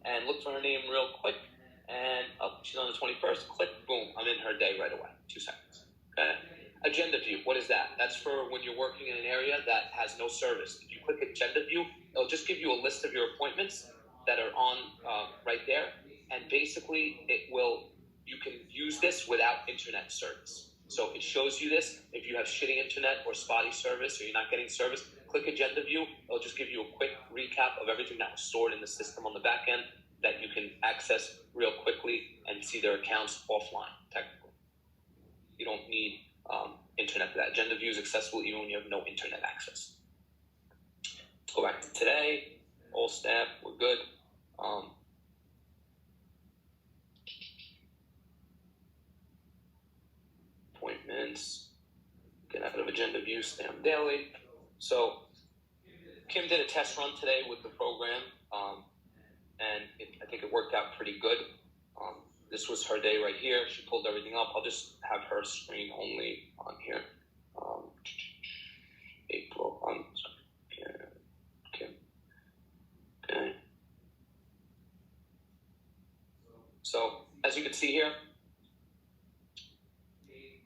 and look for her name real quick. And she's on the 21st. Click, boom, I'm in her day right away. 2 seconds. Okay. Agenda view. What is that? That's for when you're working in an area that has no service. If you click agenda view, it'll just give you a list of your appointments that are on right there. And basically, you can use this without internet service. So it shows you this. If you have shitty internet or spotty service, or you're not getting service, click agenda view. It'll just give you a quick recap of everything that was stored in the system on the back end that you can access real quickly and see their accounts offline, technically. You don't need internet for that. Agenda view is accessible even when you have no internet access. Let's go back to today. All staff, we're good. Appointments, get out of agenda view, stay on daily. So Kim did a test run today with the program, and I think it worked out pretty good. This was her day right here. She pulled everything up. I'll just have her screen only on here. April, Kim. Okay. So as you can see here,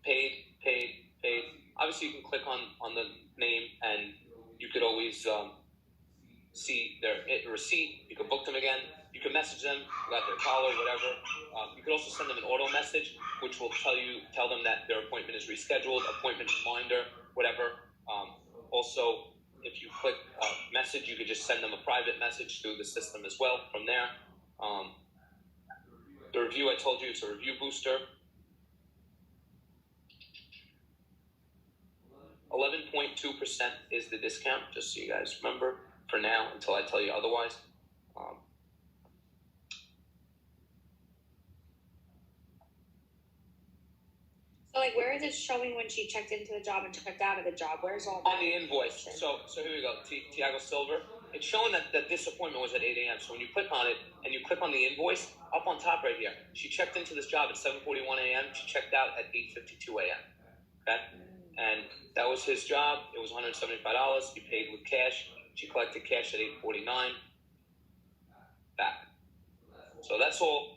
paid. Obviously, you can click on the name, and you could always see their receipt. You could book them again. You can message them, got their call or whatever. You could also send them an auto message, which will tell them that their appointment is rescheduled, appointment reminder, whatever. Also, if you click message, you could just send them a private message through the system as well from there. The review, I told you, it's a review booster. 11.2% is the discount, just so you guys remember, for now, until I tell you otherwise. So, where is it showing when she checked into the job and checked out of the job? Where's all that? On the invoice. So here we go. Tiago Silver. It's showing that this appointment was at 8 a.m. So when you click on it and you click on the invoice, up on top right here, she checked into this job at 7:41 a.m. She checked out at 8:52 a.m. Okay? And that was his job. It was $175. He paid with cash. She collected cash at 8:49. Back. So that's all.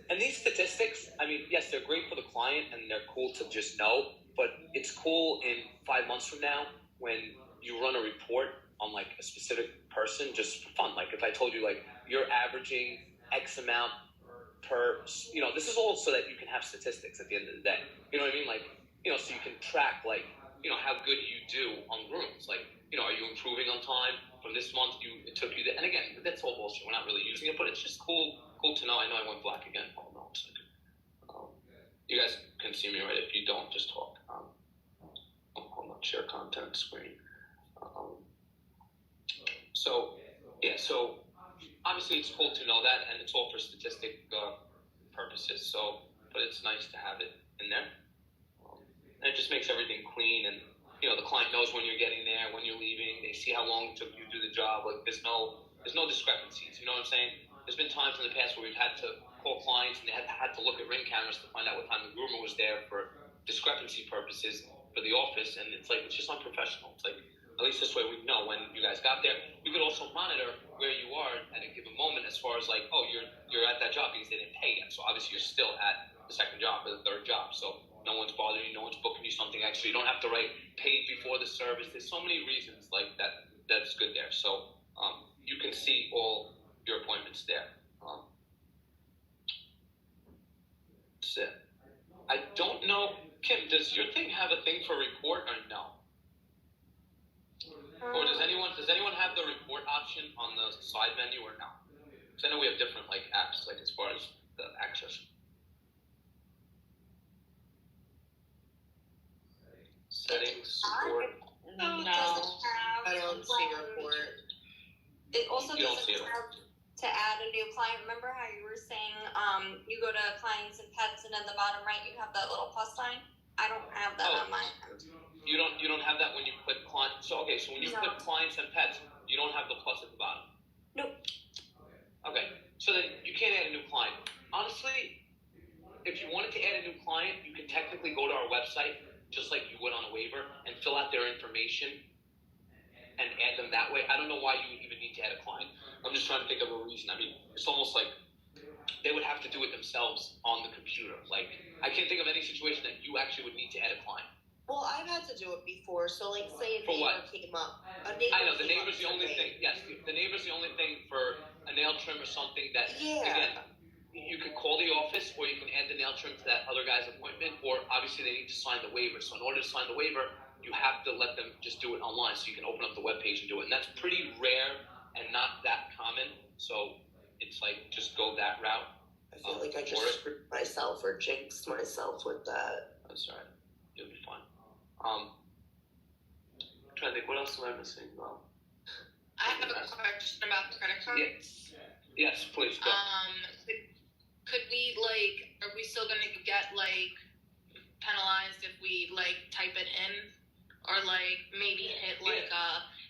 And these statistics, I mean, yes, they're great for the client and they're cool to just know, but it's cool in 5 months from now when you run a report on a specific person just for fun. If I told you you're averaging X amount per, this is all so that you can have statistics at the end of the day. You know what I mean? So you can track how good you do on rooms. Are you improving on time? From this month, it took you, and again, that's all bullshit. We're not really using it, but it's just cool to know. I know I went black again. Hold on a second. You guys can see me, right? If you don't, just talk. Hold on, share content screen. So obviously it's cool to know that, and it's all for statistic purposes. So, but it's nice to have it in there, and it just makes everything clean. And the client knows when you're getting there, when you're leaving. They see how long it took you to do the job. There's no discrepancies. You know what I'm saying? There's been times in the past where we've had to call clients and they had to look at Ring cameras to find out what time the groomer was there for discrepancy purposes for the office, and it's just unprofessional. It's at least this way we know when you guys got there. We could also monitor where you are at a given moment as far as you're at that job because they didn't pay yet. So obviously you're still at the second job or the third job. So no one's bothering you, no one's booking you something extra. You don't have to write paid before the service. There's so many reasons that's good there. So you can see all your appointments there. That's it. I don't know, Kim, does your thing have a thing for report or no? Or does anyone have the report option on the side menu or no? Because I know we have different apps as far as the access. Settings, support. No, I don't see report. It also You don't doesn't see it. have to add a new client. Remember how you were saying you go to clients and pets, and in the bottom right you have that little plus sign? I don't have that on my end. You don't have that when you click client. So when you click clients and pets, you don't have the plus at the bottom. Nope. Okay, so then you can't add a new client. Honestly, if you wanted to add a new client, you can technically go to our website just like you would on a waiver and fill out their information and add them that way. I don't know why you would even need to add a client. I'm just trying to think of a reason. I mean, it's almost like they would have to do it themselves on the computer. Like, I can't think of any situation that you actually would need to add a client. Well, I've had to do it before. So, like, say a For neighbor what? came up. A neighbor I know, the came neighbor's up the only to me. thing. Yes, the neighbor's the only thing for a nail trim or something that, again, you could call the office or you can add the nail trim to that other guy's appointment, or obviously they need to sign the waiver. So in order to sign the waiver, you have to let them just do it online so you can open up the webpage and do it. And that's pretty rare and not that common. So it's like, just go that route. I feel like I just screwed myself or jinxed myself with that. That's all right. You'll be fine. I'm trying to think, what else am I missing? Well, I have a question about the credit cards. Yes, please go. Could we, like, are we still gonna get, like, penalized if we, like, type it in? Or, like, maybe hit, like,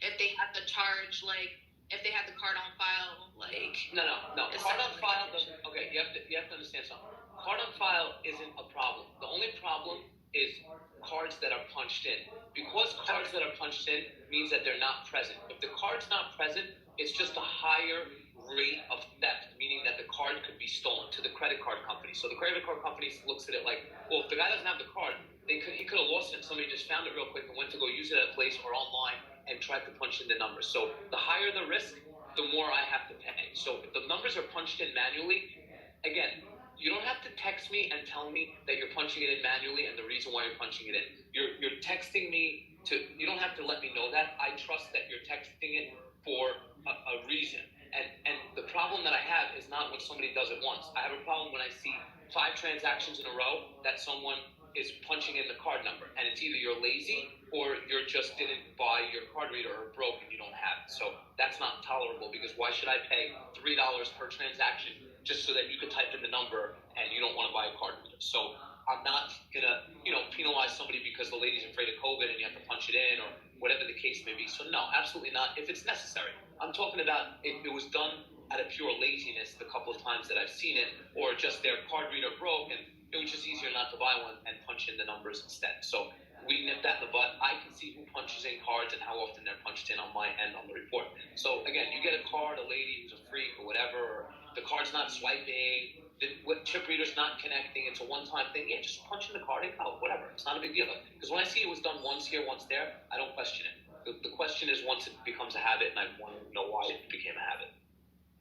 if they have to charge, like, if they have the card on file, like... No. Card on file doesn't... Okay, you have to understand something. Card on file isn't a problem. The only problem is cards that are punched in. Because cards that are punched in means that they're not present. If the card's not present, it's just a higher rate of theft, meaning that the card could be stolen to the credit card company. So the credit card company looks at it like, well, if the guy doesn't have the card, he could have lost it. Somebody just found it real quick and went to go use it at a place or online and tried to punch in the numbers. So the higher the risk, the more I have to pay. So if the numbers are punched in manually, again, you don't have to text me and tell me that you're punching it in manually and the reason why you're punching it in. You're texting me to, you don't have to let me know that. I trust that you're texting it for a reason. And the problem that I have is not when somebody does it once. I have a problem when I see 5 transactions in a row that someone is punching in the card number. And it's either you're lazy or you just didn't buy your card reader or broke and you don't have it. So that's not tolerable, because why should I pay $3 per transaction just so that you could type in the number and you don't want to buy a card reader? So I'm not going to, penalize somebody because the lady's afraid of COVID and you have to punch it in or whatever the case may be. So no, absolutely not. If it's necessary. I'm talking about if it was done out of pure laziness the couple of times that I've seen it, or just their card reader broke and it was just easier not to buy one and punch in the numbers instead. So we nip that in the butt. I can see who punches in cards and how often they're punched in on my end on the report. So again, you get a card, a lady who's a freak or whatever, or the card's not swiping, the chip reader's not connecting, it's a one-time thing. Yeah, just punch in the card and go, whatever. It's not a big deal. Because when I see it was done once here, once there, I don't question it. The question is once it becomes a habit, and I want to know why it became a habit.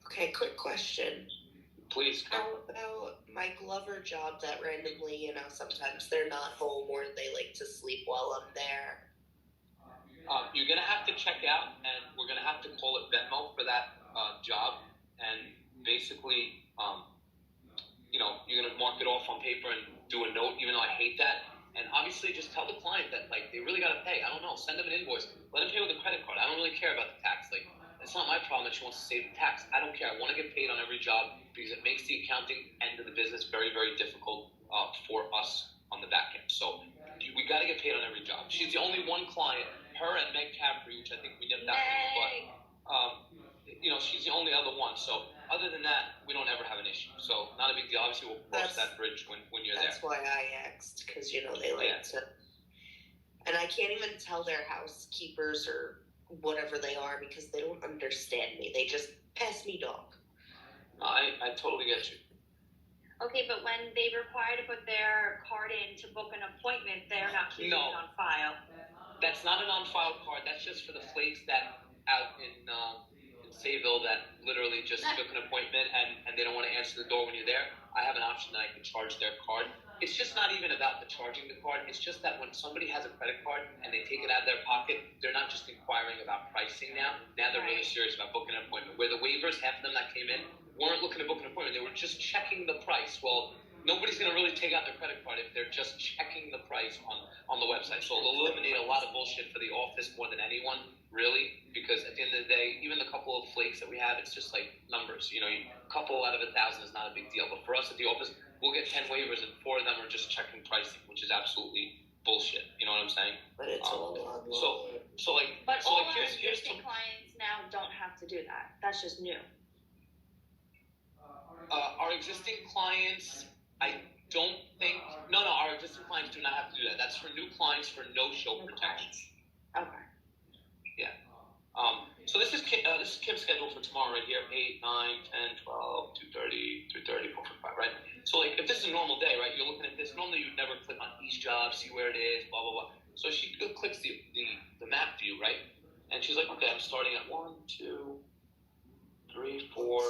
Okay, quick question. Please. How about my Glover job that randomly, sometimes they're not home or they like to sleep while I'm there? You're going to have to check out, and we're going to have to call it Venmo for that job. And basically, you're going to mark it off on paper and do a note, even though I hate that. And obviously, just tell the client that, like, they really got to pay. I don't know. Send them an invoice. Let them pay with a credit card. I don't really care about the tax. Like, it's not my problem that she wants to save the tax. I don't care. I want to get paid on every job because it makes the accounting end of the business very, very difficult for us on the back end. So we got to get paid on every job. She's the only one client, her and Meg Caffrey, which I think we nipped out. But she's the only other one. So other than that, we don't ever have an issue. So not a big deal. Obviously, we'll cross that bridge when you're there. That's why I asked, because, they like to... And I can't even tell their housekeepers or whatever they are because they don't understand me. They just pass me dog. I totally get you. Okay, but when they require to put their card in to book an appointment, they're not keeping it on file. That's not an on-file card. That's just for the flakes that out in Sayville that literally just took an appointment and they don't want to answer the door when you're there. I have an option that I can charge their card. It's just not even about the charging the card. It's just that when somebody has a credit card and they take it out of their pocket, they're not just inquiring about pricing now. Now they're really serious about booking an appointment. Where the waivers, half of them that came in, weren't looking to book an appointment. They were just checking the price. Well, nobody's going to really take out their credit card if they're just checking the price on the website. So it'll eliminate a lot of bullshit for the office more than anyone, really, because at the end of the day, even the couple of flakes that we have, it's just like numbers. A couple out of 1,000 is not a big deal. But for us at the office, we'll get 10 waivers and 4 of them are just checking pricing, which is absolutely bullshit. You know what I'm saying? But it's all But all our existing clients now don't have to do that. That's just new. Our existing clients, I don't think... No, our existing clients do not have to do that. That's for new clients for no-show protection. Okay. Yeah. So So this is Kim's schedule for tomorrow right here, 8, 9, 10, 12, 2:30, 3:30, 4:45, right? So like if this is a normal day, right, you're looking at this, normally you'd never click on each job, see where it is, blah, blah, blah. So she clicks the map view, right? And she's like, okay, I'm starting at 1, 2, 3, 4.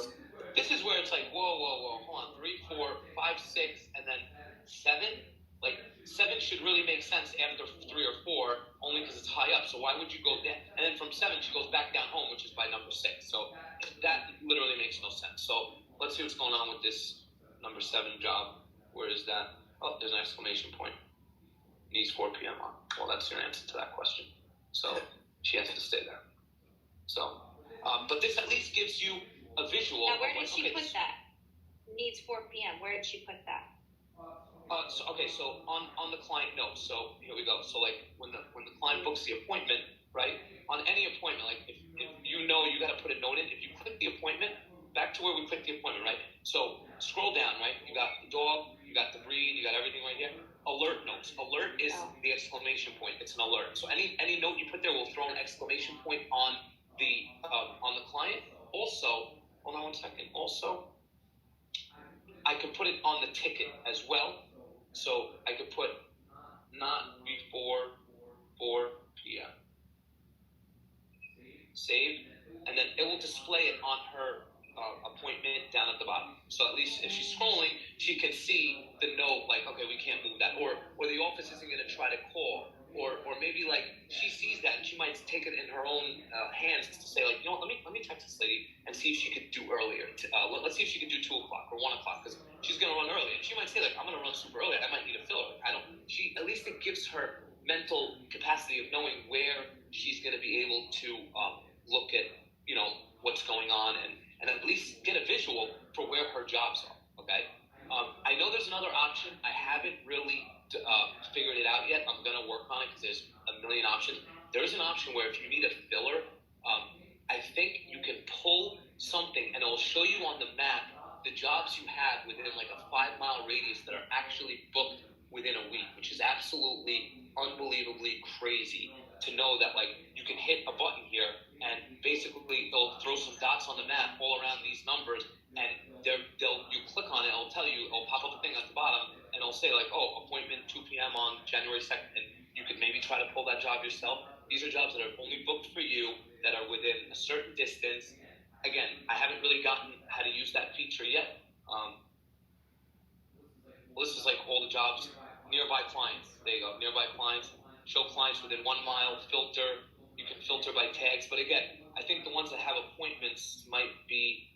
This is where it's like, whoa, hold on, 3, 4, 5, 6, and then 7. Like 7 should really make sense after 3 or 4, only because it's high up. So why would you go down? And then from 7, she goes back down home, which is by number 6. So that literally makes no sense. So let's see what's going on with this number 7 job. Where is that? Oh, there's an exclamation point. Needs 4 p.m. on. Well, that's your answer to that question. So she has to stay there. So, but this at least gives you a visual. Now, where did she put that? Needs 4 p.m. Where did she put that? So on the client notes. So here we go. So like when the client books the appointment, right? On any appointment, like if you know you got to put a note in. If you click the appointment, back to where we clicked the appointment, right? So scroll down, right? You got the dog, you got the breed, you got everything right here. Alert notes. Alert is the exclamation point. It's an alert. So any note you put there will throw an exclamation point on the client. Also, hold on one second. Also, I could put it on the ticket as well. So I could put not before 4 p.m. Save, and then it will display it on her appointment down at the bottom. So at least if she's scrolling, she can see the note, like, okay, we can't move that, or the office isn't going to try to call, or maybe like she sees that and she might take it in her own hands to say, like, you know what, let me text this lady and see if she could do earlier. Let's see if she could do 2 o'clock or 1 o'clock, because she's going to run early, and she might say, like, I'm going to run super early. I might need a filler. At least it gives her mental capacity of knowing where she's going to be able to look at, what's going on, and at least get a visual for where her jobs are, okay? I know there's another option. I haven't really figured it out yet. I'm going to work on it because there's a million options. There is an option where if you need a filler, I think you can pull something and it'll show you on the map the jobs you have within like a 5-mile radius that are actually booked within a week, which is absolutely unbelievably crazy to know that, like, you can hit a button here and basically they'll throw some dots on the map all around these numbers, and you click on it, it'll tell you, it'll pop up a thing at the bottom, and it'll say, like, oh, appointment 2 p.m. on January 2nd, and you could maybe try to pull that job yourself. These are jobs that are only booked for you, that are within a certain distance. Again, I haven't really gotten how to use that feature yet. This is like all the jobs, nearby clients. There you go, nearby clients. Show clients within 1 mile, filter. You can filter by tags, but again, I think the ones that have appointments might be.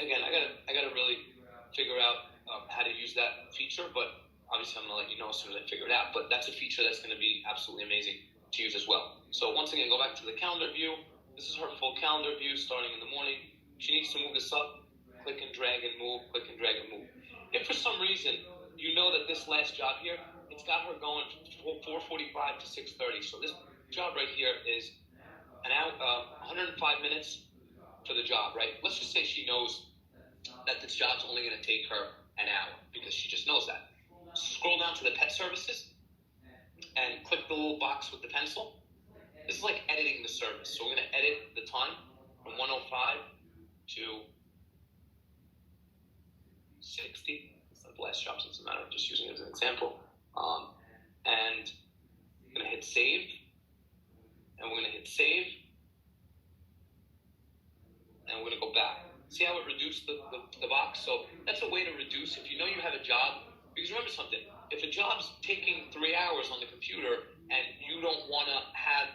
Again, I gotta really figure out how to use that feature, but obviously I'm gonna let you know as soon as I figure it out. But that's a feature that's gonna be absolutely amazing to use as well. So once again, go back to the calendar view. This is her full calendar view starting in the morning. She needs to move this up. Click and drag and move. Click and drag and move. If for some reason you know that this last job here, it's got her going from 4:45 to 6:30. So this job right here is an hour, 105 minutes for the job, right? Let's just say she knows that this job's only going to take her an hour because she just knows that. Scroll down to the pet services and click the little box with the pencil. This is like editing the service. So we're going to edit the time from 105 to 60. It's not the last job, so it doesn't matter. I'm just using it as an example. And I'm going to hit save. And we're going to hit save. And we're going to go back. See how it reduced the box? So that's a way to reduce. If you know you have a job, because remember something, if a job's taking 3 hours on the computer and you don't want to have,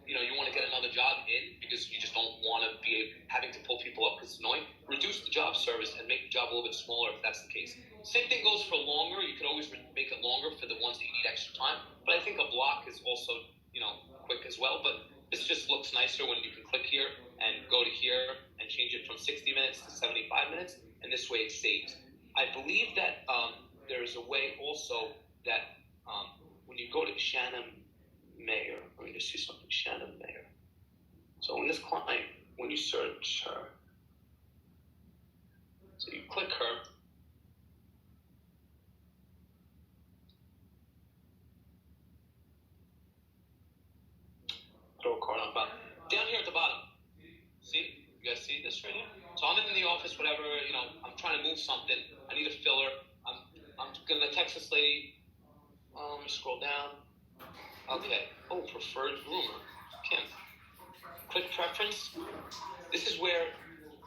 you want to get another job in because you just don't want to be having to pull people up because it's annoying, reduce the job service and make the job a little bit smaller if that's the case. Same thing goes for longer. You could always make it longer for the ones that you need extra time. But I think a block is also, quick as well. But this just looks nicer when you can click here and go to here and change it from 60 minutes to 75 minutes. And this way it saves. I believe that there's a way also that when you go to Shannon Mayer, let me just see something, Shannon Mayer. So in this client, when you search her, so you click her, throw a card on the bottom. Down here at the bottom, office, whatever, I'm trying to move something. I need a filler. I'm gonna text this lady. Let me scroll down. Okay. Oh, preferred groomer. Kim. Quick preference. This is where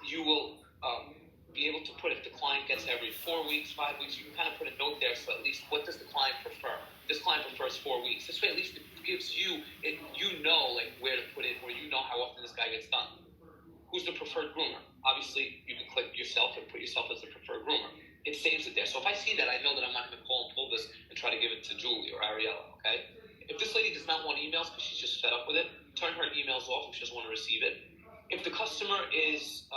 you will be able to put, if the client gets every 4 weeks, 5 weeks, you can kind of put a note there. So at least, what does the client prefer? This client prefers 4 weeks. This way, at least it gives you, like where to put it, or how often this guy gets done. Who's the preferred groomer? Obviously, you can click yourself and put yourself as the preferred groomer. It saves it there. So if I see that, I know that I'm not going to call and pull this and try to give it to Julie or Ariella, okay? If this lady does not want emails because she's just fed up with it, turn her emails off if she doesn't want to receive it. If the customer is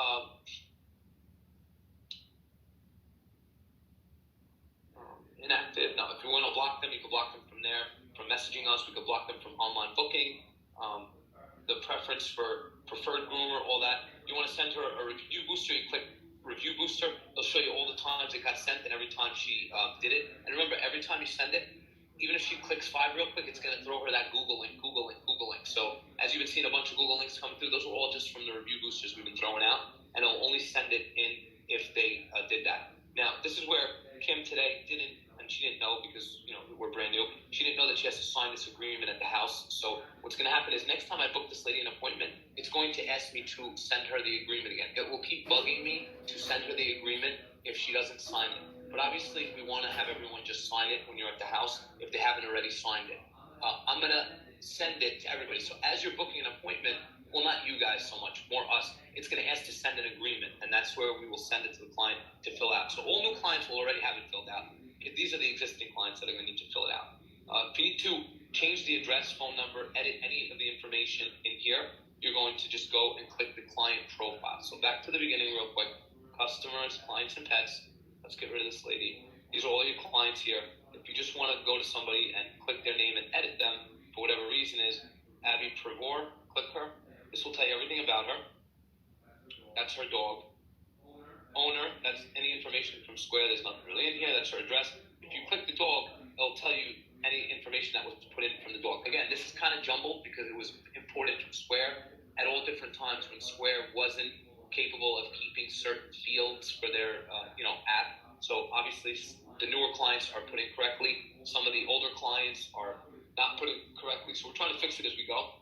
inactive, no, if you want to block them, you can block them from there. From messaging us, we can block them from online booking. The preference for preferred groomer, all that. You want to send her a review booster, you click review booster. It'll show you all the times it got sent and every time she did it. And remember, every time you send it, even if she clicks 5 real quick, it's going to throw her that Google link. So as you've been seeing a bunch of Google links come through, those are all just from the review boosters we've been throwing out. And it'll only send it in if they did that. Now, this is where Kim today she didn't know because, we're brand new. She didn't know that she has to sign this agreement at the house. So what's going to happen is next time I book this lady an appointment, it's going to ask me to send her the agreement again. It will keep bugging me to send her the agreement if she doesn't sign it. But obviously, we want to have everyone just sign it when you're at the house if they haven't already signed it. I'm going to send it to everybody. So as you're booking an appointment, well, not you guys so much, more us, it's going to ask to send an agreement, and that's where we will send it to the client to fill out. So all new clients will already have it filled out. These are the existing clients that are going to need to fill it out. If you need to change the address, phone number, edit any of the information in here, you're going to just go and click the client profile. So back to the beginning real quick. Customers, clients, and pets. Let's get rid of this lady. These are all your clients here. If you just want to go to somebody and click their name and edit them, for whatever reason is, Abby Prevor, click her. This will tell you everything about her. That's her dog. Owner, that's any information from Square. There's nothing really in here. That's her address. If you click the dog, it'll tell you any information that was put in from the dog. Again, this is kind of jumbled because it was imported from Square at all different times when Square wasn't capable of keeping certain fields for their app. So obviously the newer clients are putting correctly. Some of the older clients are not putting correctly. So we're trying to fix it as we go.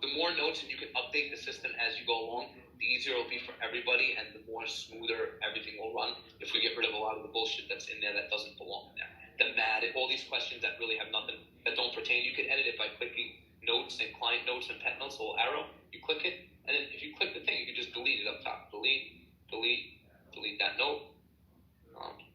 The more notes and you can update the system as you go along, the easier it'll be for everybody and the more smoother everything will run if we get rid of a lot of the bullshit that's in there that doesn't belong in there. The mad, all these questions that really have nothing, that don't pertain. You can edit it by clicking notes and client notes and pet notes, a little arrow. You click it, and then if you click the thing, you can just delete it up top. Delete that note.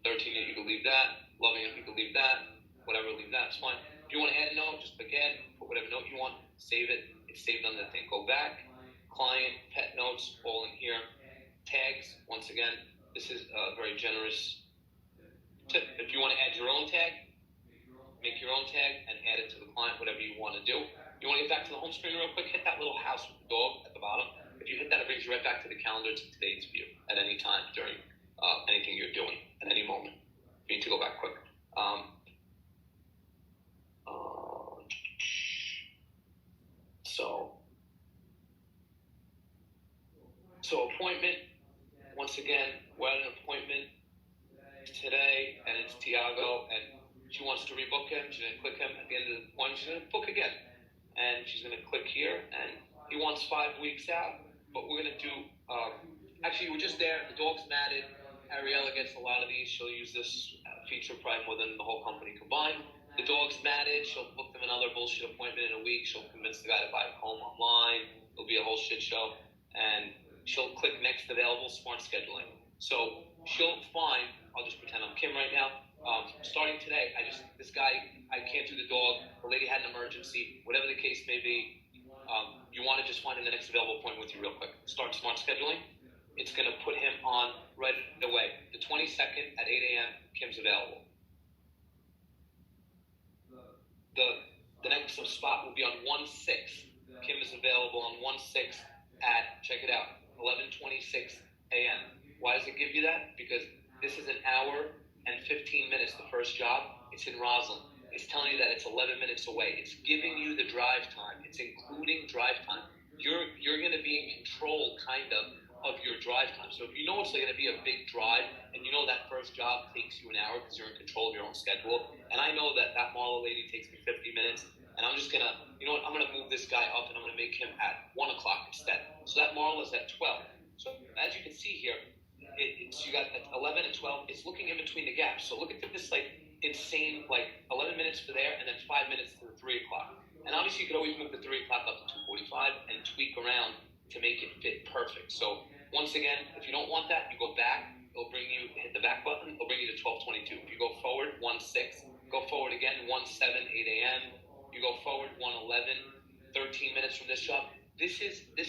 13, you can leave that. Loving it, you can leave that. Whatever, leave that, it's fine. If you want to add a note, just click add, put whatever note you want, save it. It's saved on the thing. Go back. Client, pet notes, all in here. Tags, once again, this is a very generous tip. If you want to add your own tag, make your own tag and add it to the client, whatever you want to do. You want to get back to the home screen real quick, hit that little house with the dog at the bottom. If you hit that, it brings you right back to the calendar to today's view at any time during anything you're doing at any moment. You need to go back quick. So appointment, once again, we're at an appointment today, and it's Tiago, and she wants to rebook him. She's going to click him at the end of the appointment. She's going to book again, and she's going to click here, and he wants 5 weeks out, but we're going to do, actually, we're just there. The dog's matted. Ariella gets a lot of these. She'll use this feature probably more than the whole company combined. The dog's matted. She'll book them another bullshit appointment in a week. She'll convince the guy to buy a comb online. It'll be a whole shit show, and she'll click next available smart scheduling. So she'll find, I'll just pretend I'm Kim right now. Starting today, this guy, I can't do the dog. The lady had an emergency, whatever the case may be. You want to just find him the next available appointment with you real quick. Start smart scheduling. It's going to put him on right away. The 22nd at 8 a.m., Kim's available. The next spot will be on 1/6. Kim is available on 1/6 at, check it out, 11:26 a.m. Why does it give you that? Because this is an hour and 15 minutes, the first job. It's in Roslyn. It's telling you that it's 11 minutes away. It's giving you the drive time. It's including drive time. You're going to be in control, kind of of your drive time. So if you know it's going to be a big drive, and you know that first job takes you an hour because you're in control of your own schedule, and I know that Marla lady takes me 50 minutes, and I'm just going to, you know what, I'm going to move this guy up, and I'm going to make him at 1 o'clock instead. So that Marla's at 12. So as you can see here, you got 11 and 12. It's looking in between the gaps. So look at this like insane, like 11 minutes for there, and then 5 minutes to the 3 o'clock. And obviously, you could always move the 3 o'clock up to 2:45 and tweak around to make it fit perfect. So once again, if you don't want that, you go back. It'll bring you, hit the back button. It'll bring you to 12:22. If you go forward, 1:06. Go forward again, 1:07, 8 a.m. You go forward, 1:11. 13 minutes from this job. This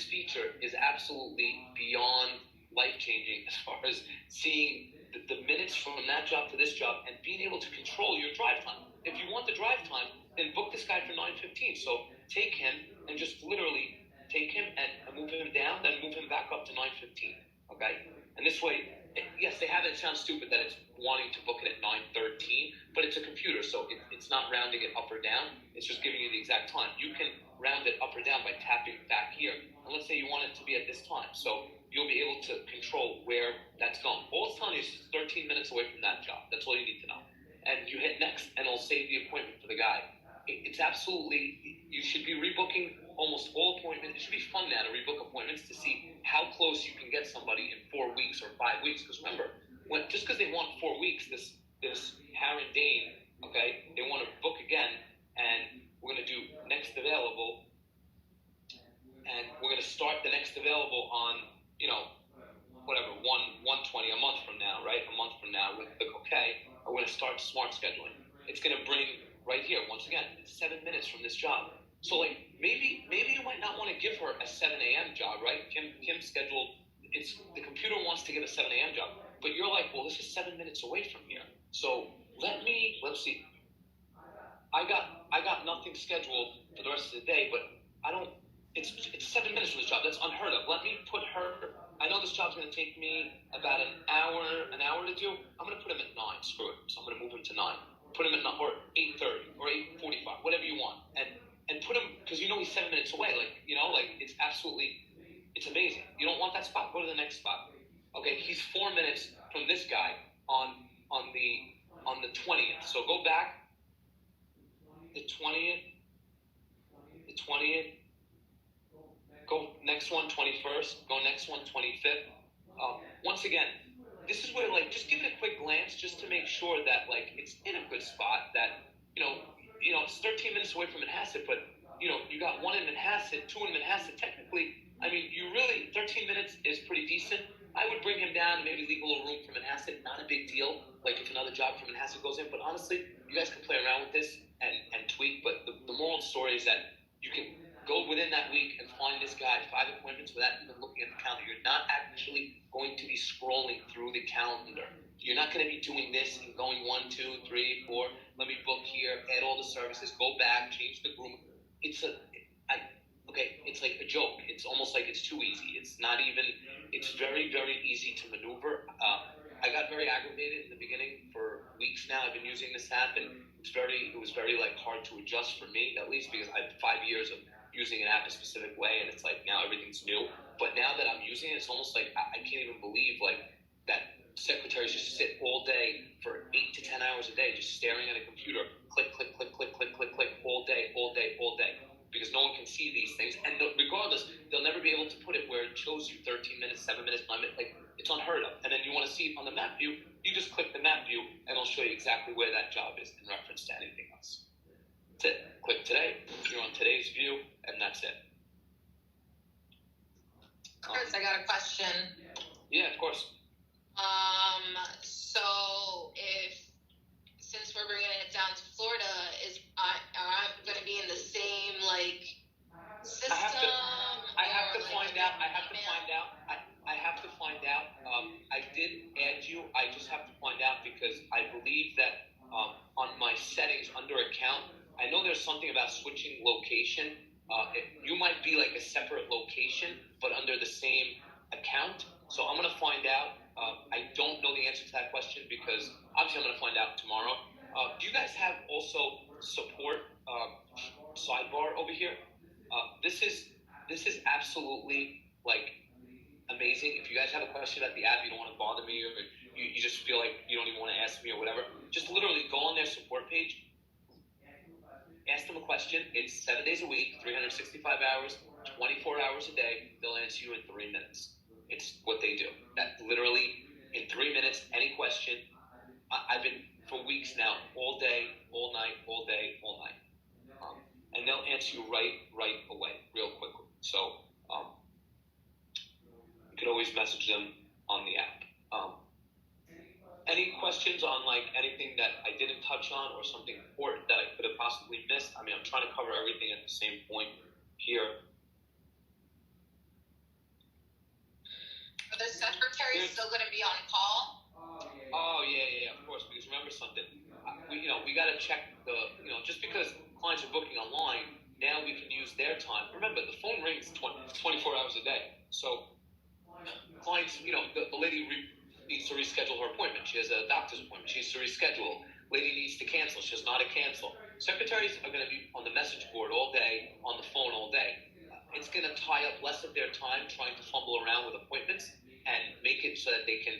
feature is absolutely beyond life-changing as far as seeing the minutes from that job to this job and being able to control your drive time. If you want the drive time, then book this guy for 9:15. So take him and just literally take him and move him down, then move him back up to 9:15. Okay? And this way, yes, they have it. It sounds stupid that it's wanting to book it at 9:13, but it's a computer, so it's not rounding it up or down. It's just giving you the exact time. You can round it up or down by tapping back here. And let's say you want it to be at this time. So you'll be able to control where that's going. All it's telling you is 13 minutes away from that job. That's all you need to know. And you hit next, and it'll save the appointment for the guy. It's absolutely, you should be rebooking almost all appointments. It should be fun now to rebook appointments to see how close you can get somebody in 4 weeks or 5 weeks. Because remember, just because they want 4 weeks, this Harren Dane, okay, they want to book again, and we're going to do next available, and we're going to start the next available on, you know, whatever, 1:20 a month from now, right? A month from now, with the okay, we're going to start smart scheduling. It's going to bring right here, once again, it's 7 minutes from this job. So like maybe you might not want to give her a 7 a.m. job, right? Kim scheduled, it's the computer wants to give a 7 a.m. job, but you're like, well, this is 7 minutes away from here. So let's see. I got nothing scheduled for the rest of the day, but I don't. It's 7 minutes from this job. That's unheard of. Let me put her. I know this job's going to take me about an hour to do. I'm going to put him at 9. Screw it. So I'm going to move him to 9. Put him at 9 or 8:30 or 8:45, whatever you want, and put him, because you know he's 7 minutes away. Like, you know, like it's amazing. You don't want that spot? Go to the next spot. Okay, he's 4 minutes from this guy on the 20th. So go back. The 20th. Go next one, 21st. Go next one, 25th. Once again, this is where, like, just give it a quick glance just to make sure that, like, it's in a good spot, that, you know, it's 13 minutes away from Manhasset, but, you know, you got 1 in Manhasset, 2 in Manhasset. Technically, I mean, 13 minutes is pretty decent. I would bring him down and maybe leave a little room for Manhasset. Not a big deal, like if another job from Manhasset goes in. But honestly, you guys can play around with this and tweak. But the moral of the story is that you can go within that week and find this guy 5 appointments without even looking at the calendar. You're not actually going to be scrolling through the calendar. You're not going to be doing this and going 1, 2, 3, 4. Let me book here, add all the services, go back, change the room. It's like a joke. It's almost like it's too easy. It's not even. It's very, very easy to maneuver. I got very aggravated in the beginning. For weeks now, I've been using this app, and it was very like hard to adjust for me, at least, because I have 5 years of using an app a specific way, and it's like now everything's new. But now that I'm using it, it's almost like I can't even believe like that secretaries just sit all day for 8 to 10 hours a day just staring at a computer, click, click, click, click, click, click, click, all day, because no one can see these things. And regardless, they'll never be able to put it where it shows you 13 minutes, 7 minutes, 9 minutes. Like, it's unheard of. And then you want to see it on the map view, you just click the map view, and it'll show you exactly where that job is in reference to anything else. That's it. Click today. You're on today's view, and that's it. Chris, I got a question. Yeah, of course. So since we're bringing it down to Florida, I'm going to be in the same, like, system? I have to find out. I did add you. I just have to find out because I believe that on my settings under account, I know there's something about switching location. You might be like a separate location, but under the same account. So I'm going to find out. I don't know the answer to that question because obviously I'm going to find out tomorrow. Do you guys have also support sidebar over here? This is absolutely like amazing. If you guys have a question about the app, you don't want to bother me, or you just feel like you don't even want to ask me or whatever, just literally go on their support page, ask them a question. It's 7 days a week, 365 hours, 24 hours a day. They'll answer you in 3 minutes. It's what they do. That literally, in 3 minutes, any question. I've been for weeks now, all day, all night, all day, all night. And they'll answer you right away, real quickly. So you can always message them on the app. Any questions on like anything that I didn't touch on or something important that I could have possibly missed? I mean, I'm trying to cover everything at the same point here. Are the secretaries still going to be on call? Oh yeah, of course. Because remember something, we got to check just because clients are booking online, now we can use their time. Remember, the phone rings 24 hours a day. So clients, the lady needs to reschedule her appointment. She has a doctor's appointment. She needs to reschedule. Lady needs to cancel. She does not cancel. Secretaries are going to be on the message board all day, on the phone all day. It's going to tie up less of their time trying to fumble around with appointments and make it so that they can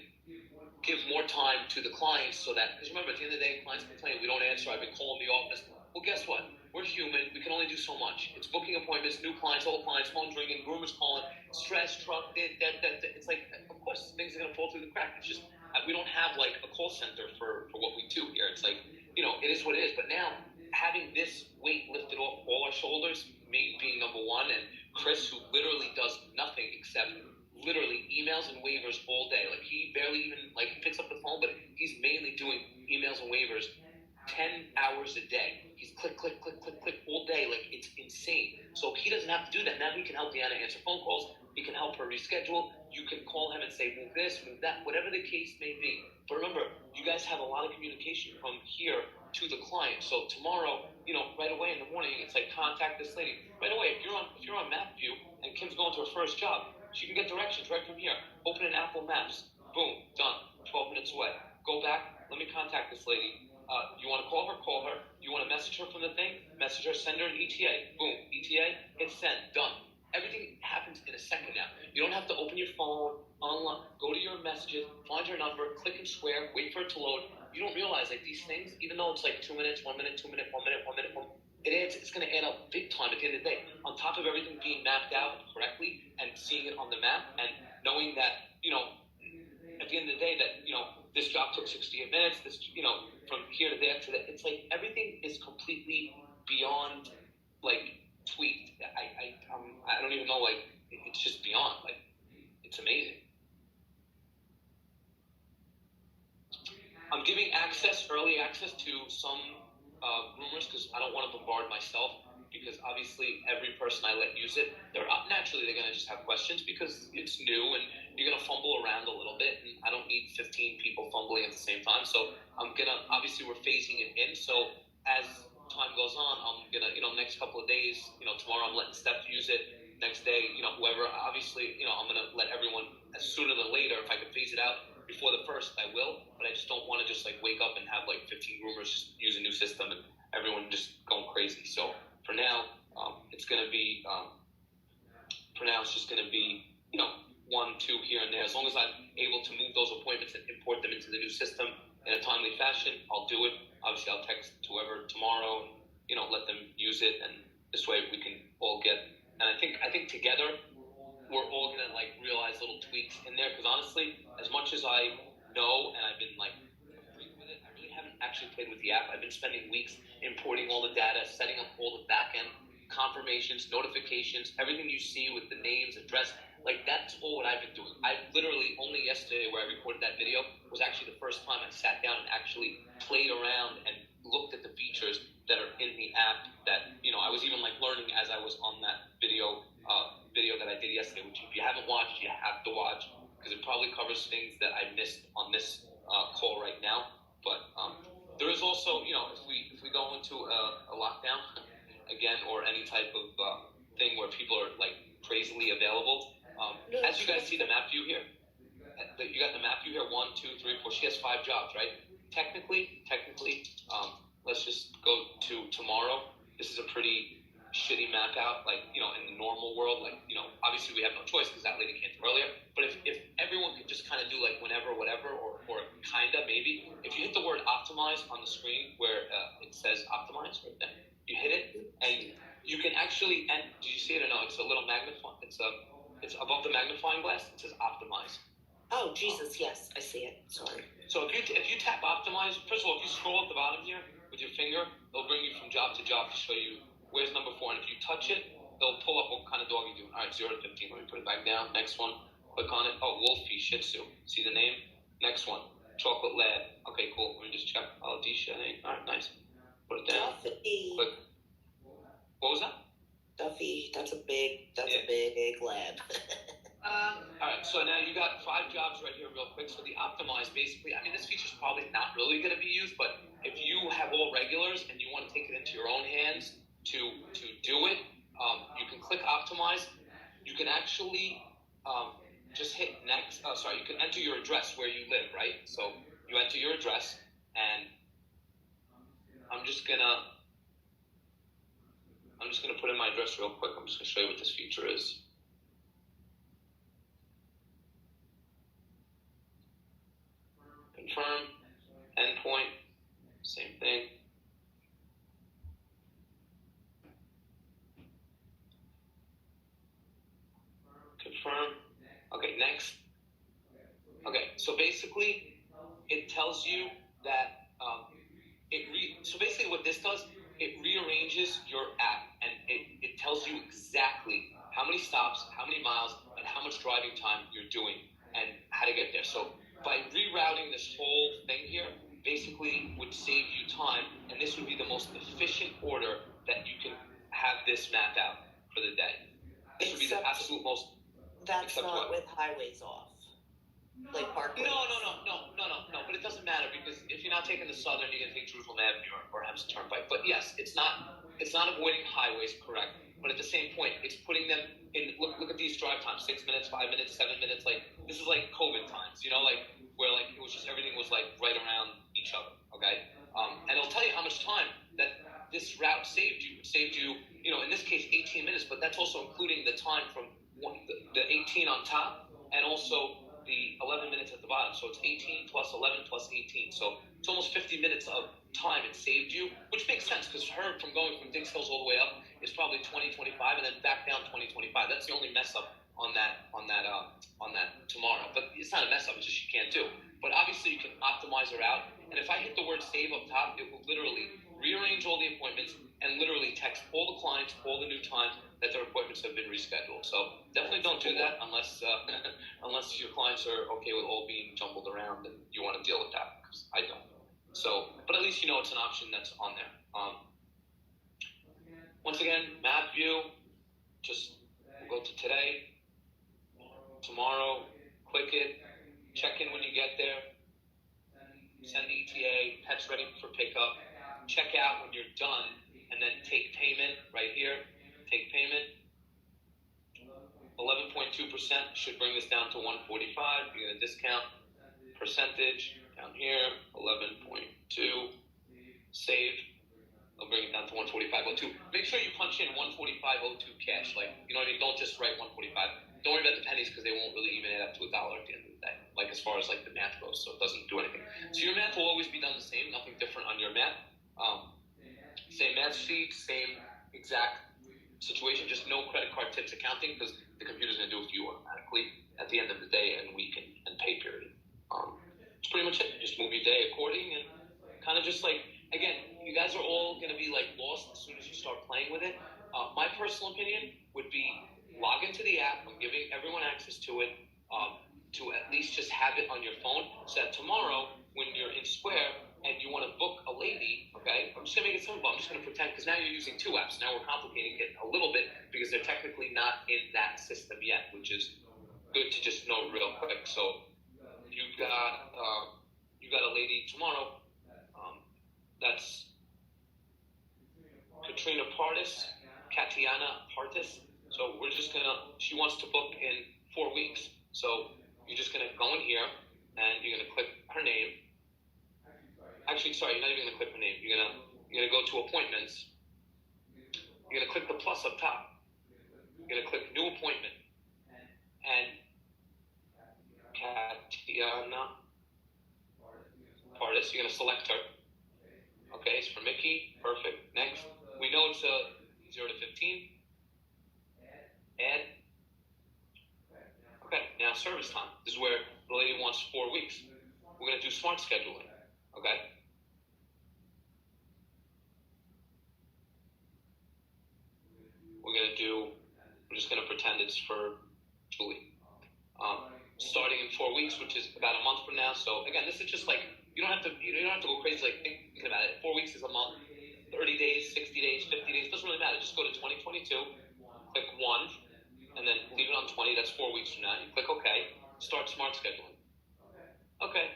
give more time to the clients so that, because remember, at the end of the day, clients complain, we don't answer, I've been calling the office. Well, guess what? We're human. We can only do so much. It's booking appointments, new clients, old clients, phones ringing, groomers calling, stress, truck, that. It's like, of course, things are going to fall through the crack. It's just, we don't have like a call center for what we do here. It's like, it is what it is. But now, having this weight lifted off all our shoulders, me being number one, and Chris, who literally does nothing except literally emails and waivers all day. Like, he barely even, picks up the phone, but he's mainly doing emails and waivers 10 hours a day. He's click all day. Like, it's insane. So he doesn't have to do that. Now he can help Deanna answer phone calls. He can help her reschedule. You can call him and say, move this, move that, whatever the case may be. But remember, you guys have a lot of communication from here to the client. So tomorrow, right away in the morning, it's like, contact this lady. Right away, if you're on MapView and Kim's going to her first job, she can get directions right from here. Open an Apple Maps. Boom, done. 12 minutes away. Go back. Let me contact this lady. You want to call her? Call her. You want to message her from the thing? Message her. Send her an ETA. Boom, ETA. Hit send. Done. Everything happens in a second now. You don't have to open your phone, unlock, go to your messages, find your number, click and square, wait for it to load. You don't realize like these things, even though it's like 2 minutes, 1 minute, 2 minutes, 1 minute, 1 minute, it's going to add up big time at the end of the day. On top of everything being mapped out correctly and seeing it on the map and knowing that, at the end of the day that, this job took 68 minutes, this, from here to there to that, it's like everything is completely beyond, tweaked. I don't even know, it's just beyond, it's amazing. I'm giving early access to some groomers because I don't want to bombard myself, because obviously every person I let use it, they're going to just have questions because it's new and you're going to fumble around a little bit, and I don't need 15 people fumbling at the same time. So obviously we're phasing it in. So as time goes on, I'm going to, next couple of days, tomorrow I'm letting Steph use it. Next day, whoever, obviously, I'm going to let everyone sooner than later. If I can phase it out before the first, I will, but I just don't want to just wake up and have 15 groomers just use a new system and everyone just going crazy. So for now, it's going to be, it's just going to be, 1, 2 here and there. As long as I'm able to move those appointments and import them into the new system in a timely fashion, I'll do it. Obviously, I'll text whoever tomorrow, let them use it, and this way we can all get. And I think together we're all gonna realize little tweaks in there. Because honestly, as much as I know and I've been freak with it, I really haven't actually played with the app. I've been spending weeks importing all the data, setting up all the back end confirmations, notifications, everything you see with the names, address. That's all what I've been doing. I literally only yesterday, where I recorded that video, was actually the first time I sat down and actually played around and looked at the features that are in the app that, I was even learning as I was on that video that I did yesterday, which if you haven't watched, you have to watch, because it probably covers things that I missed on this call right now. But there is also, if we go into a lockdown again, or any type of thing where people are crazily available, as you guys see the map view here, you got the map view here, 1, 2, 3, 4. She has 5 jobs, right? Technically, let's just go to tomorrow. This is a pretty shitty map out, like, you know, in the normal world, like, you know, obviously we have no choice because that lady came through earlier, but if everyone could just kind of do like whenever, whatever, or kind of maybe, if you hit the word optimize on the screen where it says optimize right there, you hit it, and you can actually, and did you see it or no? It's a little magnifying, it's above the magnifying glass, it says optimize. Oh, Jesus, yes, I see it. Sorry. So if you tap optimize, first of all, if you scroll at the bottom here with your finger, it'll bring you from job to job to show you where's number 4. And if you touch it, it'll pull up what kind of dog you're doing. All right, 0 to 15. Let me put it back down. Next one. Click on it. Oh, Wolfie Shih Tzu. See the name? Next one. Chocolate Lab. Okay, cool. Let me just check. Oh, Disha name. All right, nice. Put it down. Duffy. Click. What was that? Duffy. That's a big lab. All right, so now you got 5 jobs right here real quick. So the optimize, basically, I mean, this feature's probably not really going to be used, but if you have all regulars and you want to take it into your own hands to do it, you can click optimize. You can actually just hit next. You can enter your address where you live, right? So you enter your address, and I'm just gonna put in my address real quick. I'm just gonna show you what this feature is. Confirm, endpoint, same thing. Confirm. Okay, next. Okay, so basically, it tells you that so basically what this does, it rearranges your app, and it tells you exactly how many stops, how many miles, and how much driving time you're doing, and how to get there. So by rerouting this whole thing here, basically would save you time, and this would be the most efficient order that you can have this mapped out for the day. This would be the absolute most. That's not with highways off. Like parkways. No. But it doesn't matter, because if you're not taking the southern, you're gonna take Jerusalem Avenue or Hempstead Turnpike. But yes, it's not avoiding highways, correct? But at the same point, it's putting them in. Look at these drive times: 6 minutes, 5 minutes, 7 minutes. Like, this is like COVID times, you know, like where like it was just everything was like right around each other. Okay, and it'll tell you how much time that this route saved you. It saved you, you know, in this case, 18 minutes, but that's also including the time from the 18 on top, and also the 11 minutes at the bottom. So it's 18 plus 11 plus 18. So it's almost 50 minutes of time it saved you, which makes sense, because her from going from Dix Hills all the way up is probably 20, 25, and then back down 20, 25. That's the only mess up on that tomorrow. But it's not a mess up, it's just she can't do. But obviously you can optimize her out. And if I hit the word save up top, it will literally rearrange all the appointments and literally text all the clients all the new times that their appointments have been rescheduled. So definitely don't do that unless your clients are okay with all being jumbled around and you want to deal with that, because I don't. So, but at least you know it's an option that's on there. Once again, map view, just go to today, tomorrow, click it, check in when you get there, send the ETA, pet's ready for pickup, check out when you're done, and then take payment right here. Take payment. 11.2% should bring this down to 145. You get a discount percentage down here. 11.2. Save. I'll bring it down to 145.02. Make sure you punch in 145.02 cash. Like, you know what I mean? Don't just write 145. Don't worry about the pennies, because they won't really even add up to $1 at the end of the day. Like, as far as like the math goes, so it doesn't do anything. So your math will always be done the same. Nothing different on your math. Same math sheet, same exact situation, just no credit card tips accounting, because the computer's going to do it for you automatically at the end of the day and week and pay period. It's pretty much it. Just move your day according, and kind of just like, again, you guys are all going to be like lost as soon as you start playing with it. My personal opinion would be log into the app. I'm giving everyone access to it, to at least just have it on your phone, so that tomorrow when you're in Square and you want to book a lady, okay, I'm just going to make it simple. I'm just going to pretend, because now you're using 2 apps. Now we're complicating it a little bit, because they're technically not in that system yet, which is good to just know real quick. So you got a lady tomorrow, that's Katrina Partis, Katiana Partis. So we're just going to, she wants to book in 4 weeks. So you're just going to go in here, and you're going to click her name. Actually, sorry, you're not even going to click her name. You're gonna go to appointments, you're gonna click the plus up top. You're gonna click new appointment, and Tatiana Pardis, you're gonna select her. Okay, it's for Mickey. Perfect. Next, we know it's a 0 to 15. Add. Okay, now service time. This is where the lady wants 4 weeks. We're gonna do smart scheduling. Okay. I'm just gonna pretend it's for Julie. Starting in 4 weeks, which is about a month from now. So again, this is just like you don't have to go crazy like thinking about it. 4 weeks is a month, 30 days, 60 days, 50 days, doesn't really matter. Just go to 2022, click 1, and then leave it on 20. That's 4 weeks from now. You click OK, start smart scheduling. Okay.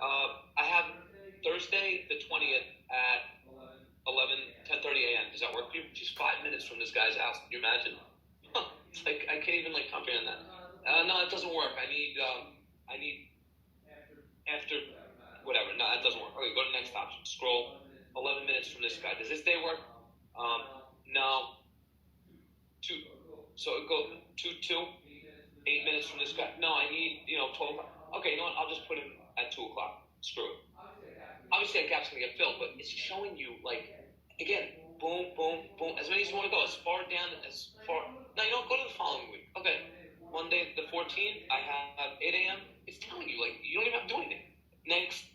I have Thursday the 20th at 10:30 a.m. Does that work for you? She's 5 minutes from this guy's house. Can you imagine? It's like I can't even like comprehend that. No, it doesn't work. I need after whatever. No, that doesn't work. Okay, go to the next option. Scroll. 11 minutes from this guy. Does this day work? No. 2. So it go 2. 8 minutes from this guy. No, I need 12 o'clock. Okay, you know what? I'll just put him at 2 o'clock. Screw it. Obviously, that gap's gonna get filled, but it's showing you like again, boom, boom, boom. As many as you want to go, as far down as far. No, go to the following week. Okay, Monday the 14th, I have 8 a.m. It's telling you like you don't even have to do anything. Next,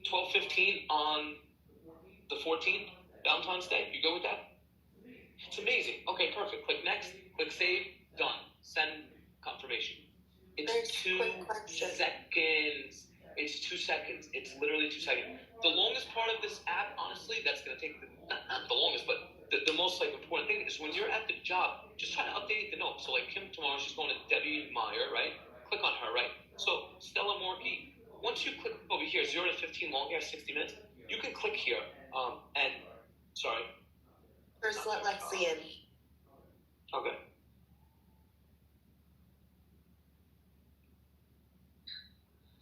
12:15 on the 14th, Valentine's Day. You go with that? It's amazing. Okay, perfect. Click next. Click save. Done. Send confirmation. It's 2 seconds. It's 2 seconds. It's literally 2 seconds. The longest part of this app, honestly, that's going to take not the longest, but the most like important thing is when you're at the job, just try to update the notes. So like Kim tomorrow, she's going to Debbie Meyer, right? Click on her, right? So Stella Morkey, once you click over here, 0 to 15 long hair, 60 minutes, you can click here. And sorry. First let Lexi in. Okay.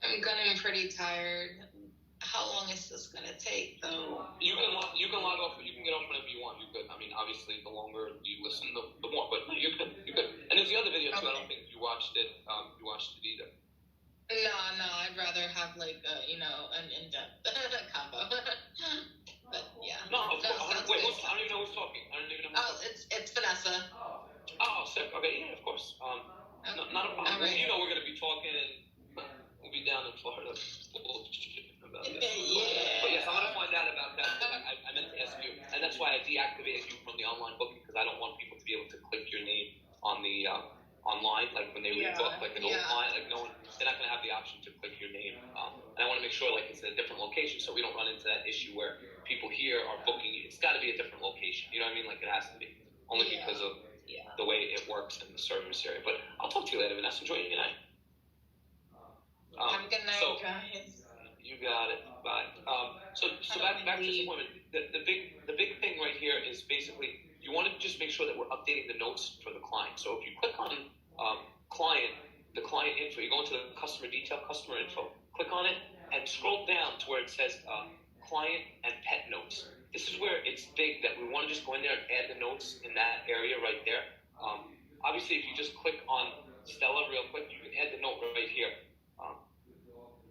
I'm getting pretty tired. How long is this gonna take, though? You can log off. You can get off whenever you want. You're good. I mean, obviously, the longer you listen, the more. But no, you're good. You're good. And there's the other video too. Okay. I don't think you watched it. You watched it either. No. I'd rather have like an in-depth combo. But yeah. No. Wait. I don't even know who's talking. I don't even know. It's Vanessa. Oh, sick. Okay. Yeah. Of course. Okay. Not a problem. Right. We're gonna be talking and. We'll be down in Florida. About that. Yeah. But yes, I'm gonna find out about that. I meant to ask you, and that's why I deactivated you from the online booking because I don't want people to be able to click your name on the online, like when they rebook, like an old client, like no one, they're not gonna have the option to click your name. And I want to make sure like it's in a different location so we don't run into that issue where people here are booking you. It's got to be a different location. You know what I mean? Like it has to be only because of the way it works in the service area. But I'll talk to you later, Vanessa. Enjoy your night. Have a good night, guys. You got it. Bye. So back to this appointment. The big thing right here is basically you want to just make sure that we're updating the notes for the client. So if you click on the client info, you go into the customer detail, customer info, click on it, and scroll down to where it says client and pet notes. This is where it's big that we want to just go in there and add the notes in that area right there. Obviously, if you just click on Stella real quick, you can add the note right here.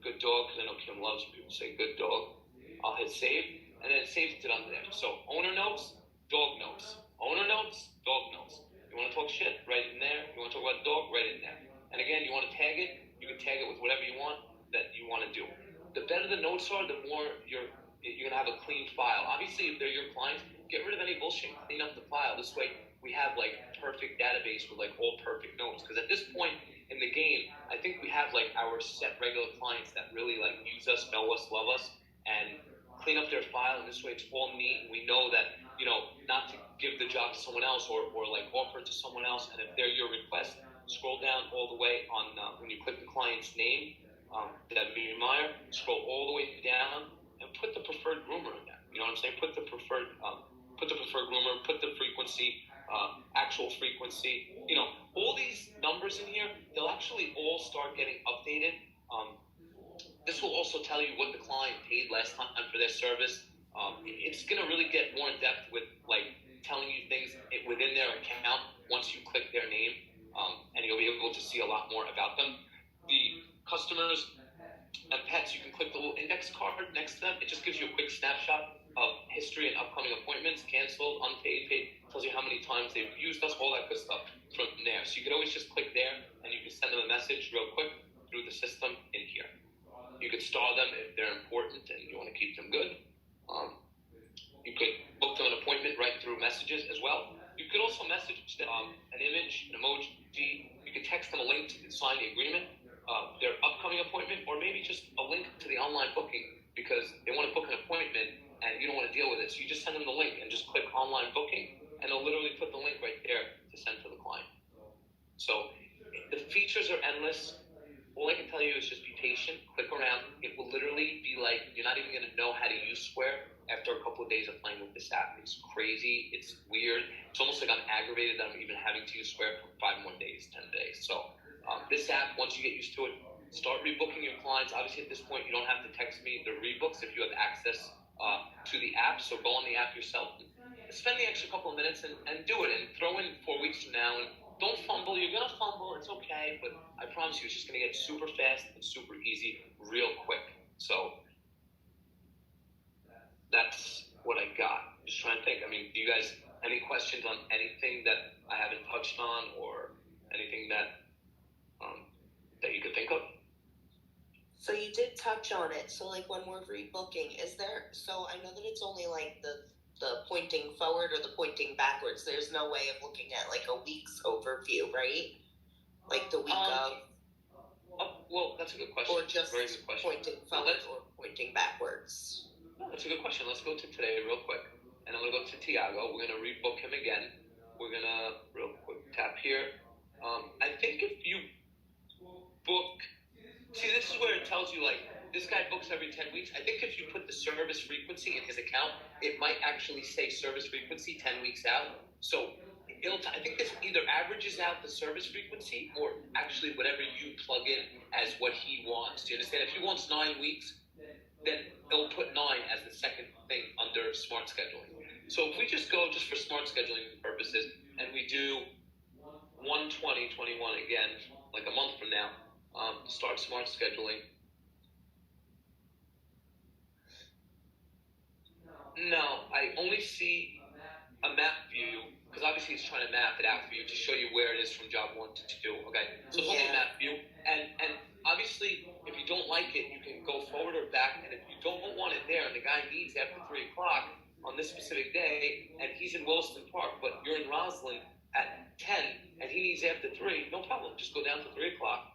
Good dog, because I know Kim loves people say good dog. I'll hit save, and then it saves it under there. So owner notes, dog notes. Owner notes, dog notes. You want to talk shit? Write it in there. You want to talk about dog? Write it in there. And again, you want to tag it? You can tag it with whatever you want that you want to do. The better the notes are, the more you're going to have a clean file. Obviously, if they're your clients, get rid of any bullshit. Clean up the file. This way, we have like perfect database with like all perfect notes. Because at this point in the game, I think we have like our set regular clients that really like use us, know us, love us, and clean up their file. And this way, it's all neat. And we know that not to give the job to someone else or like offer it to someone else. And if they're your request, scroll down all the way on when you click the client's name, Debbie Meyer, scroll all the way down and put the preferred groomer in there. You know what I'm saying? Put the preferred groomer, put the frequency, actual frequency. All these numbers in here, they'll actually all start getting updated. This will also tell you what the client paid last time for their service. It's going to really get more in depth with like telling you things within their account once you click their name, and you'll be able to see a lot more about them. The customers and pets, you can click the little index card next to them. It just gives you a quick snapshot of history and upcoming appointments, canceled, unpaid, paid. Tells you how many times they've used us, all that good stuff from there. So you could always just click there, and you can send them a message real quick through the system in here. You could star them if they're important and you want to keep them good. You could book them an appointment right through messages as well. You could also message them an image, an emoji. You could text them a link to sign the agreement, their upcoming appointment, or maybe just a link to the online booking because they want to book an appointment and you don't want to deal with it. So you just send them the link and just click online booking, and they'll literally put the link right there to send to the client. So the features are endless. All I can tell you is just be patient, click around. It will literally be like you're not even going to know how to use Square after a couple of days of playing with this app. It's crazy. It's weird. It's almost like I'm aggravated that I'm even having to use Square for 5 more days, 10 days. So this app, once you get used to it, start rebooking your clients. Obviously, at this point, you don't have to text me the rebooks if you have access to the app. So go on the app yourself. Spend the extra couple of minutes and do it. And throw in 4 weeks from now. And don't fumble. You're going to fumble. It's okay. But I promise you, it's just going to get super fast and super easy real quick. So that's what I got. Just trying to think. I mean, do you guys any questions on anything that I haven't touched on or anything that you could think of? So you did touch on it. So like when we're rebooking, is there? So I know that it's only like the pointing forward or the pointing backwards. There's no way of looking at like a week's overview, right? Like the week of. Well, that's a good question. Or just very good question. Pointing forward or pointing backwards. No, that's a good question. Let's go to today real quick. And I'm going to go to Tiago. We're going to rebook him again. We're going to, real quick, tap here. I think if you book... See, this is where it tells you, like, this guy books every 10 weeks. I think if you put the service frequency in his account, it might actually say service frequency 10 weeks out. So I think this either averages out the service frequency or actually whatever you plug in as what he wants. Do you understand? If he wants 9 weeks, then it'll put 9 as the second thing under smart scheduling. So if we just go just for smart scheduling purposes and we do 1/20/21 again, like a month from now, start smart scheduling. No, I only see a map view because obviously it's trying to map it out for you to show you where it is from job 1 to 2. Okay, so it's only a map view, and obviously if you don't like it, you can go forward or back, and if you don't want it there, and the guy needs after 3 o'clock on this specific day, and he's in Williston Park, but you're in Roslyn at 10, and he needs after 3, no problem. Just go down to 3 o'clock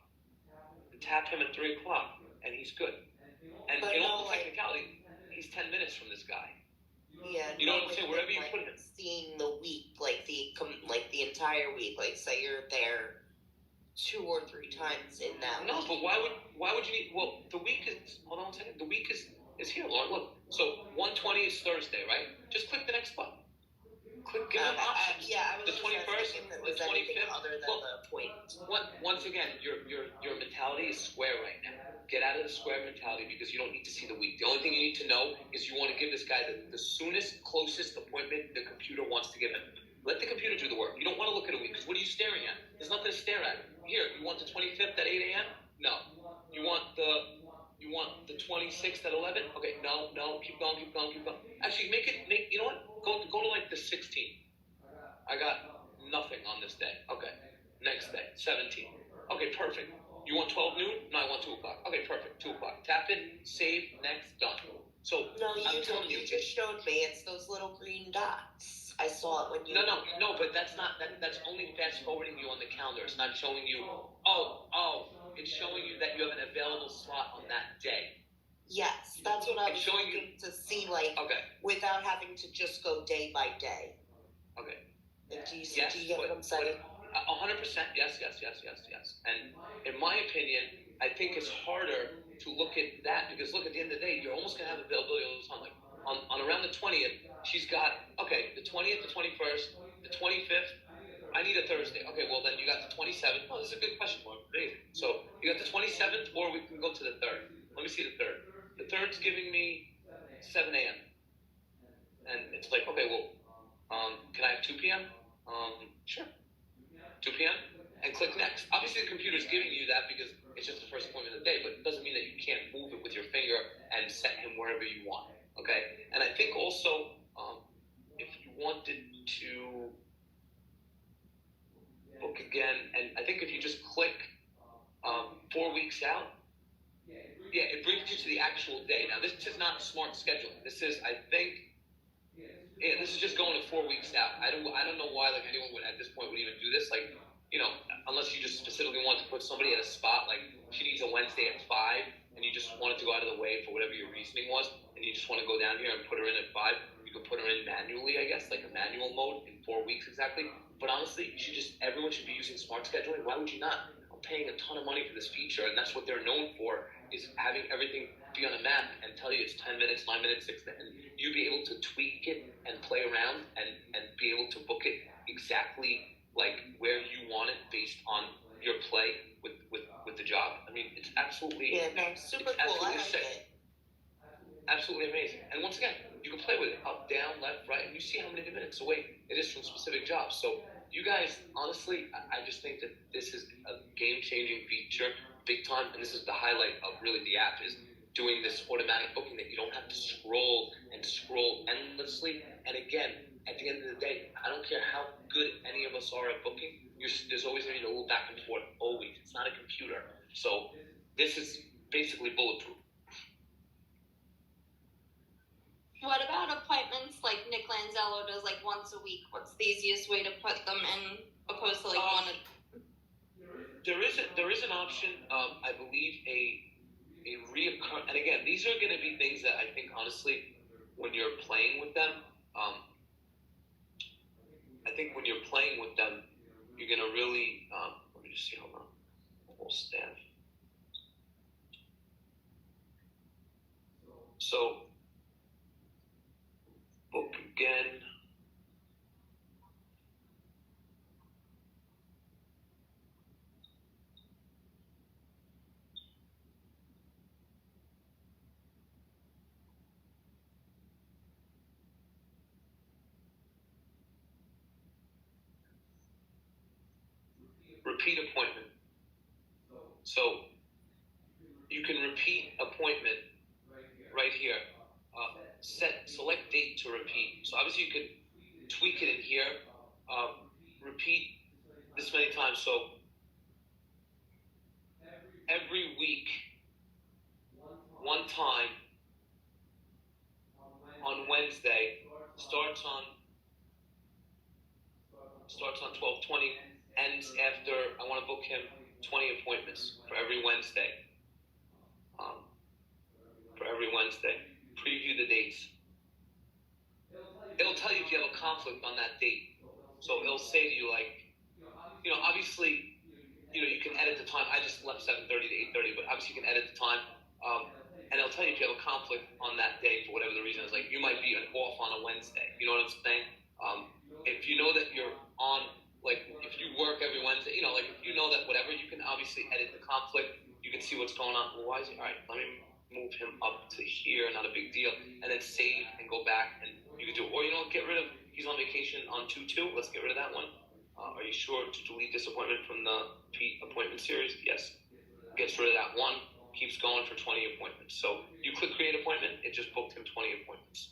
and tap him at 3 o'clock, and he's good. And But in no, all technicality, he's 10 minutes from this guy. Yeah, You know what I'm saying? Wherever you put him. Seeing the week, like the entire week, like say you're there 2 or 3 times in that No, week. but why would you need? Well, the week is. Hold on 1 second. The week is here, Lauren. Look. So 1/20 is Thursday, right? Just click the next button. Click. Give them options. I was The just 21st, thinking if it the was anything 25th. other than Well, the point. Once again, your mentality is Square right now. Get out of the Square mentality because you don't need to see the week. The only thing you need to know is you want to give this guy the soonest, closest appointment the computer wants to give him. Let the computer do the work. You don't want to look at a week because what are you staring at? There's nothing to stare at. Here, you want the 25th at 8 a.m.? No. You want the 26th at 11? Okay, no, keep going. Actually, you know what? Go to like the 16th. I got nothing on this day. Okay, next day, 17th. Okay, perfect. You want 12 noon? No, I want 2 o'clock. Okay, perfect, 2 o'clock. Tap it, save, next, done. So, No, I'm telling you, just showed me. It's those little green dots. I saw it when you. No, but that's not, that's only fast forwarding you on the calendar. It's not showing you, it's showing you that you have an available slot on that day. Yes, that's what I was showing looking to see, like, Okay, without having to just go day by day. okay. Like, do you Yes, get what I'm saying? 100%, yes. And in my opinion, I think it's harder to look at that because look, at the end of the day, you're almost gonna have availability all the time. Like on around the 20th, she's got the 20th, the 21st, the 25th. I need a Thursday. Okay, well then you got the 27th. Oh, this is a good question, Mark. So you got the 27th, or we can go to the 3rd. Let me see the 3rd. The 3rd's giving me 7 a.m. and it's like, okay, well, can I have 2 p.m.? Sure, 2 p.m. and click next. Obviously, the computer's giving you that because it's just the first appointment of the day, but it doesn't mean that you can't move it with your finger and set him wherever you want. Okay, and I think also if you wanted to book again, and I think if you just click 4 weeks out, yeah, it brings you to the actual day. Now, this is not smart scheduling. This is, I think, yeah, this is just going to 4 weeks out. I don't know why like anyone would at this point would even do this. Like, you know, unless you just specifically want to put somebody at a spot, like she needs a Wednesday at 5, and you just wanted to go out of the way for whatever your reasoning was, and you just want to go down here and put her in at 5. You could put her in manually, I guess, like a manual mode in 4 weeks exactly. But honestly, everyone should be using smart scheduling. Why would you not? I'm paying a ton of money for this feature, and that's what they're known for, is having everything be on a map and tell you it's 10 minutes, 9 minutes, 6 minutes, and you be able to tweak it and play around and be able to book it exactly like where you want it based on your play with the job. I mean, it's absolutely super cool. I like it. Absolutely amazing. And once again, you can play with it up, down, left, right, and you see how many minutes away it is from specific jobs. So you guys, honestly, I just think that this is a game-changing feature, big time, and this is the highlight of really the app, is doing this automatic booking that you don't have to scroll endlessly. And again, at the end of the day, I don't care how good any of us are at booking, there's always going to be a little back and forth, always. It's not a computer. So this is basically bulletproof. What about appointments like Nick Lanzello does like once a week? What's the easiest way to put them in opposed to like one? There is an option. I believe a reoccurring, and again, these are going to be things that I think honestly, when you're playing with them, I think when you're playing with them, you're going to really. Let me just see. Hold on. Whole staff. So. Book again. Repeat appointment. So you can repeat appointment right here. Select date to repeat. So obviously you could tweak it in here. Repeat this many times. So every week, one time on Wednesday, starts on 12/20, ends after. I want to book him 20 appointments for every Wednesday. Preview the dates. It'll tell you if you have a conflict on that date. So it'll say to you, like, you know, obviously, you know, you can edit the time. I just left 7:30 to 8:30, but obviously you can edit the time. And it'll tell you if you have a conflict on that day for whatever the reason is. Like, you might be off on a Wednesday. You know what I'm saying? If you know that you're on, like, if you work every Wednesday, you know, like, if you know that whatever, you can obviously edit the conflict. You can see what's going on. Well, why is he? All right, let me move him up to here, not a big deal, and then save and go back, and you can do, or you know, get rid of, he's on vacation on 2/2, let's get rid of that one. Are you sure to delete this appointment from the Pete appointment series? Yes. Gets rid of that one, keeps going for 20 appointments. So you click create appointment, it just booked him 20 appointments.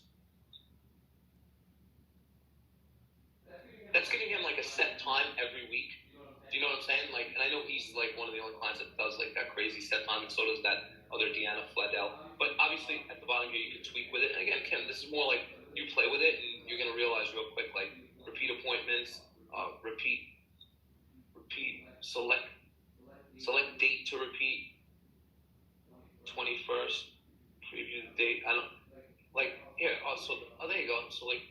That's giving him like a set time every week. Do you know what I'm saying? Like, and I know he's like one of the only clients that does like that crazy set time, and so does that other Deanna Fladell. But obviously, at the bottom here, you can tweak with it. And again, Kim, this is more like you play with it, and you're gonna realize real quick, like repeat appointments, select date to repeat, 21st, preview the date. I don't like here. There you go. So like,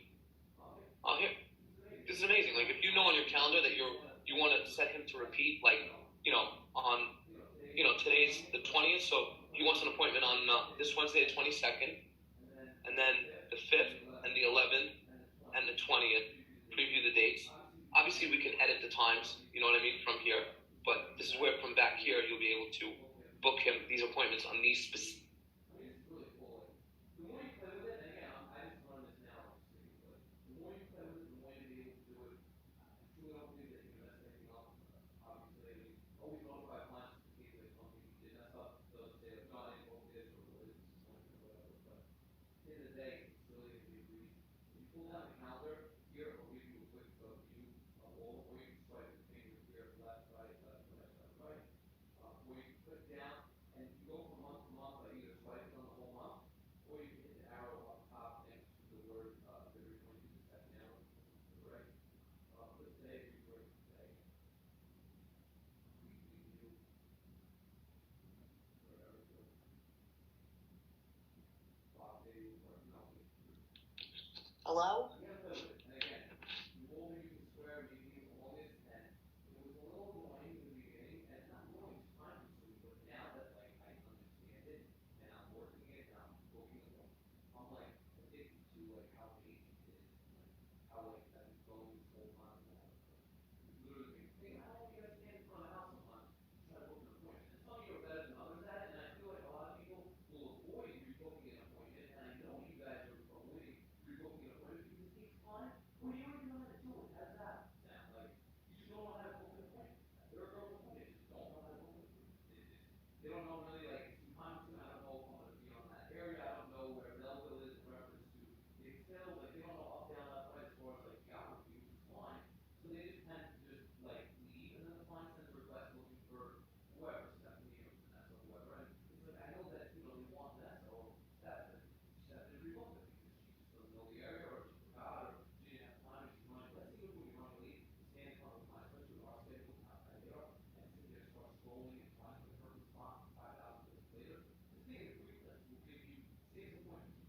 here. This is amazing. Like, if you know on your calendar that you want to set him to repeat, like, you know, on, you know, today's the 20th, so he wants an appointment on this Wednesday, the 22nd, and then the 5th and the 11th and the 20th. Preview the dates. Obviously, we can edit the times, you know what I mean, from here, but this is where from back here you'll be able to book him these appointments on these specific. end of the day, it's really gonna be a breeze. If you pull down the calendar here, or we do a quick view of all, or you can swipe the finger here, left, right, left, right, left, right. Or you can click down and you go from month to month by either swiping on the whole month, or you can hit the arrow up top next to the word, February 22, the second arrow, to the right. Put today, report today. Weekly view, wherever it goes. Clock day report, no. Hello? You gotta play with it. And again, you only use the square meaning August, and it was a little annoying in the beginning, and it's not annoying, it's time consuming, but now that like I understand it, and I'm working it, and I'm booking it, I'm like addicted to like how amazing it is, like how like I've been going this whole time now. Literally, hey, how long do you guys stand in front of the house sometimes to try to book an appointment? And some of you are better than others at it, and I feel like a lot of people will avoid rebooking an appointment, and I know you guys are avoiding rebooking an appointment because it takes time. Well, you don't even know how to do it. How does that sound? Like, you just don't know how to book an appointment. There are girls who just don't know how to book an appointment. They don't know really, like, it's too time consuming. I don't know if I'm going to be on that area. I don't know where Belleville is in reference to the Excel. Like, they don't know up, down, left, right, as far as, like, geography, which is fine. So they just tend to just, like, leave, and then the client sends a request looking for whoever, Stephanie or Vanessa or whoever. And it's like, I know that, you know, they want Vanessa or Stephanie. Stephanie rebooked it because she just doesn't know the area, or she forgot, or she didn't have time, and she's running. Let's see if we can run late, stand in front of the client, especially with our schedule, how tight they are, and sit there, start scrolling and trying to put her response 5,000 minutes later. This thing is free list will give you 6 appointments.